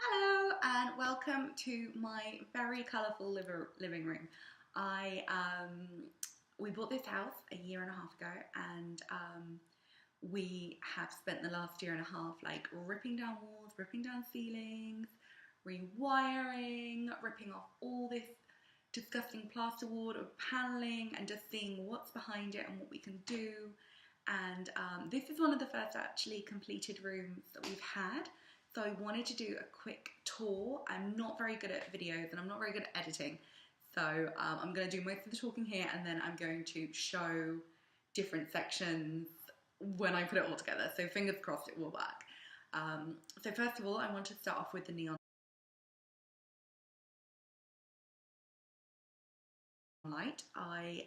Hello and welcome to my very colourful living room. We bought this house a year and a half ago, and we have spent the last year and a half like ripping down walls, ripping down ceilings, rewiring, ripping off all this disgusting plasterboard or paneling, and just seeing what's behind it and what we can do. And this is one of the first actually completed rooms that we've had. So I wanted to do a quick tour. I'm not very good at videos and I'm not very good at editing. So I'm going to do most of the talking here, and then I'm going to show different sections when I put it all together. So fingers crossed it will work. So first of all, I want to start off with the neon light. I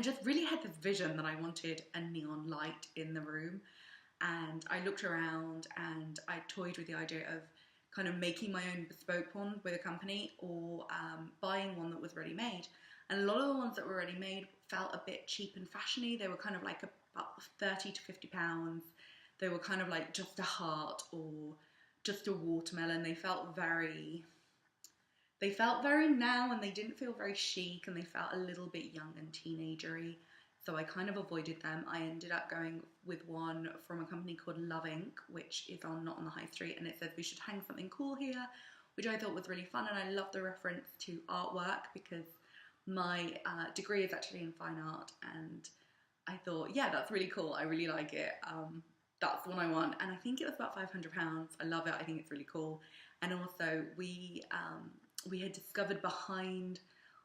just really had this vision that I wanted a neon light in the room. And I looked around and I toyed with the idea of kind of making my own bespoke one with a company, or buying one that was ready made. And a lot of the ones that were ready made felt a bit cheap and fashiony. They were kind of like about 30 to 50 pounds. They were kind of like just a heart or just a watermelon. They felt very now, and they didn't feel very chic, and they felt a little bit young and teenagery. So I kind of avoided them. I ended up going with one from a company called Love Inc, which is not on the high street, and it says we should hang something cool here, which I thought was really fun. And I love the reference to artwork because my degree is actually in fine art, and I thought, yeah, that's really cool. I really like it. That's the one I want. And I think it was about £500. I love it. I think it's really cool. And also we had discovered behind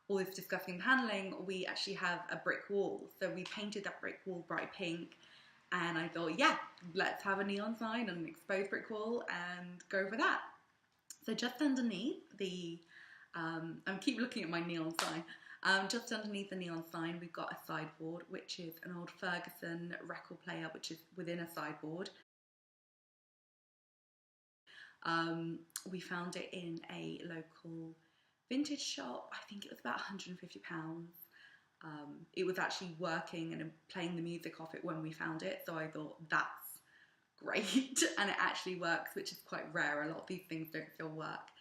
all this disgusting paneling, we actually have a brick wall. So we painted that brick wall bright pink, and I thought, yeah, let's have a neon sign and an exposed brick wall and go for that. So just underneath the, I keep looking at my neon sign, just underneath the neon sign, we've got a sideboard, which is an old Ferguson record player, which is within a sideboard. We found it in a local vintage shop. I think it was about £150. It was actually working and playing the music off it when we found it, so I thought that's great. And it actually works, which is quite rare. A lot of these things don't still work.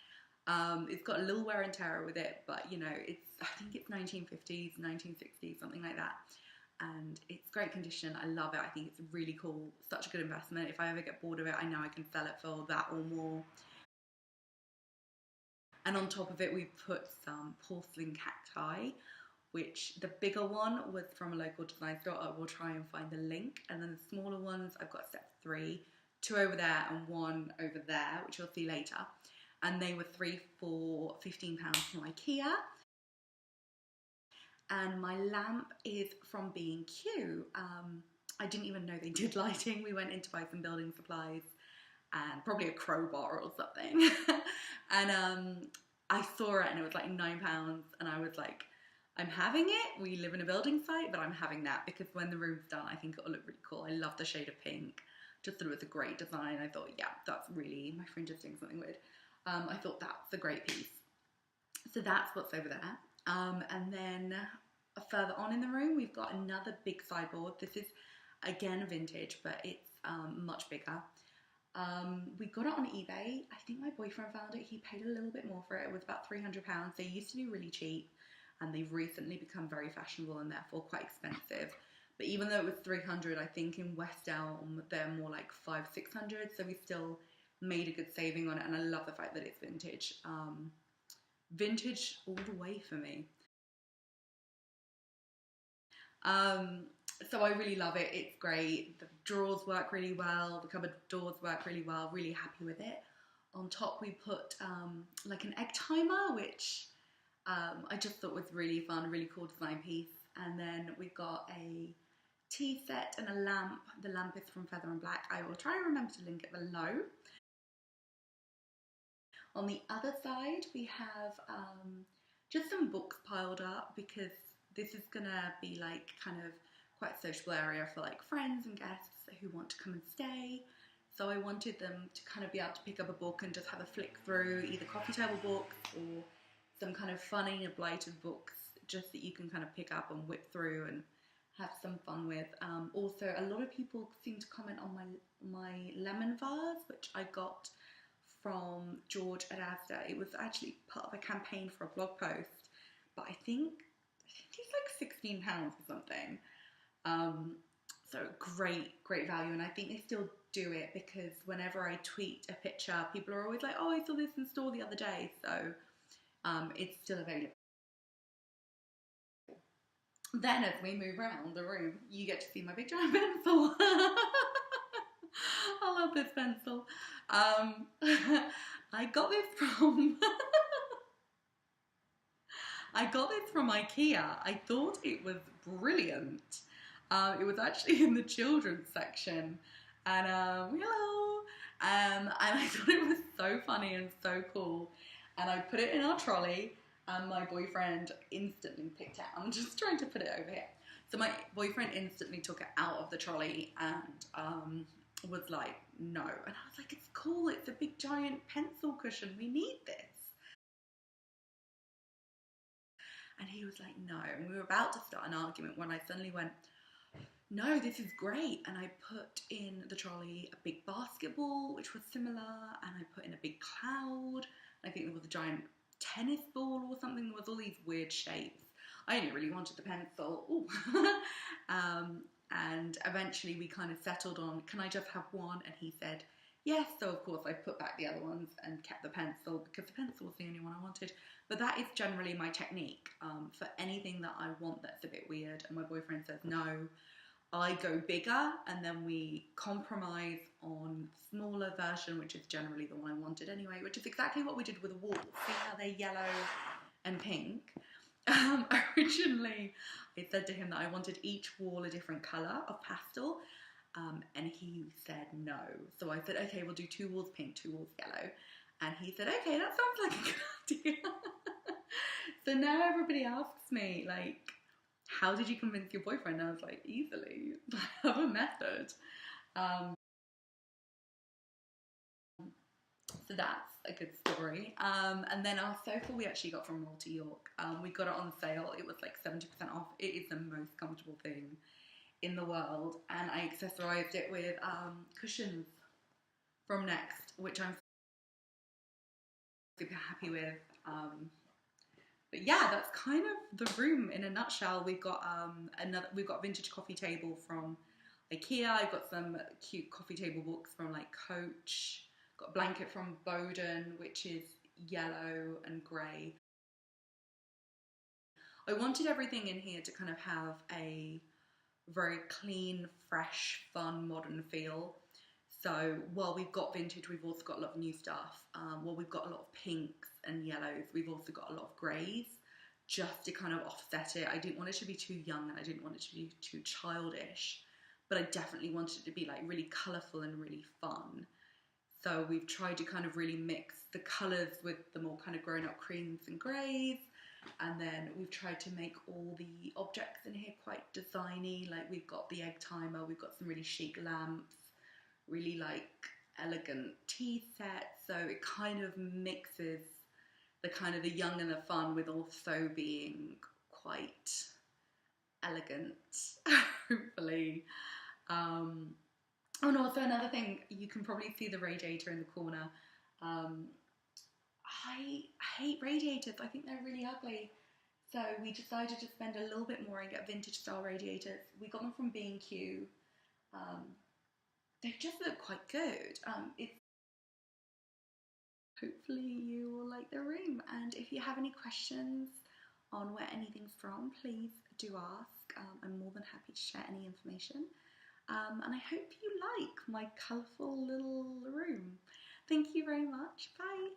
It's got a little wear and tear with it, but you know, I think it's 1950s, 1960s, something like that. And it's great condition. I love it. I think it's really cool. Such a good investment. If I ever get bored of it, I know I can sell it for that or more. And on top of it, we put some porcelain cacti, which the bigger one was from a local design store. I will try and find the link. And then the smaller ones, I've got set 3, 2 over there and 1 over there, which you'll see later. And they were 3 for £15 from IKEA. And my lamp is from B&Q. I didn't even know they did lighting. We went in to buy some building supplies and probably a crowbar or something. And I saw it and it was like £9, and I was like, I'm having it. We live in a building site, but I'm having that because when the room's done, I think it'll look really cool. I love the shade of pink. Just thought it was a great design. I thought, yeah, that's really, my friend is doing something weird. I thought that's a great piece. So that's what's over there. And then further on in the room, we've got another big sideboard. This is again vintage, but it's much bigger. We got it on eBay. I think my boyfriend found it. He paid a little bit more for it. It was about £300. They used to be really cheap, and they've recently become very fashionable and therefore quite expensive. But even though it was £300, I think in West Elm they're more like £500, £600. So we still made a good saving on it, and I love the fact that it's vintage. Vintage all the way for me. So I really love it. It's great. The drawers work really well. The cupboard doors work really well. Really happy with it. On top we put like an egg timer, which I just thought was really fun, really cool design piece. And then we've got a tea set and a lamp. The lamp is from Feather and Black. I will try and remember to link it below. On the other side we have just some books piled up because this is gonna be like kind of quite a sociable area for like friends and guests who want to come and stay. So I wanted them to kind of be able to pick up a book and just have a flick through, either coffee table books or some kind of funny and blighted books, just that you can kind of pick up and whip through and have some fun with. Also, a lot of people seem to comment on my lemon vase, which I got from George at Asda. It was actually part of a campaign for a blog post, but I think it's like £16 or something. So great value, and I think they still do it because whenever I tweet a picture, people are always like, oh, I saw this in store the other day, so it's still available. Then as we move around the room, you get to see my big giant pencil. I love this pencil. I got this from IKEA. I thought it was brilliant. It was actually in the children's section, and hello, and I thought it was so funny and so cool, and I put it in our trolley, and my boyfriend instantly picked it. I'm just trying to put it over here. So my boyfriend instantly took it out of the trolley and was like, no, and I was like, it's cool, it's a big giant pencil cushion, we need this. And he was like, no, and we were about to start an argument when I suddenly went, no, this is great. And I put in the trolley a big basketball, which was similar, and I put in a big cloud. I think there was a giant tennis ball or something. There was all these weird shapes. I only really wanted the pencil. And eventually we kind of settled on, can I just have one? And he said, yes. So of course I put back the other ones and kept the pencil because the pencil was the only one I wanted. But that is generally my technique for anything that I want that's a bit weird. And my boyfriend says no. I go bigger, and then we compromise on smaller version, which is generally the one I wanted anyway, which is exactly what we did with the walls. See how they're yellow and pink? Originally, I said to him that I wanted each wall a different colour of pastel, and he said no. So I said, okay, we'll do 2 walls pink, 2 walls yellow. And he said, okay, that sounds like a good idea. So now everybody asks me, like, how did you convince your boyfriend? And I was like, easily. I have a method. So that's a good story. And then our sofa we actually got from Malta York. We got it on sale. It was like 70% off. It is the most comfortable thing in the world. And I accessorized it with cushions from Next, which I'm super happy with. But yeah, that's kind of the room in a nutshell. We've got we've got a vintage coffee table from IKEA. I've got some cute coffee table books from like Coach. Got a blanket from Bowden, which is yellow and grey. I wanted everything in here to kind of have a very clean, fresh, fun, modern feel. So while we've got vintage, we've also got a lot of new stuff. While we've got a lot of pinks and yellows, we've also got a lot of greys, just to kind of offset it. I didn't want it to be too young, and I didn't want it to be too childish, but I definitely wanted it to be like really colourful and really fun. So we've tried to kind of really mix the colours with the more kind of grown-up creams and greys, and then we've tried to make all the objects in here quite designy. Like we've got the egg timer, we've got some really chic lamps, really like elegant tea sets, so it kind of mixes the kind of the young and the fun with also being quite elegant, hopefully. Oh, and also another thing, you can probably see the radiator in the corner. I hate radiators, I think they're really ugly. So we decided to spend a little bit more and get vintage style radiators. We got them from B&Q. They just look quite good. Hopefully you will like the room, and if you have any questions on where anything's from, please do ask. I'm more than happy to share any information, and I hope you like my colourful little room. Thank you very much. Bye.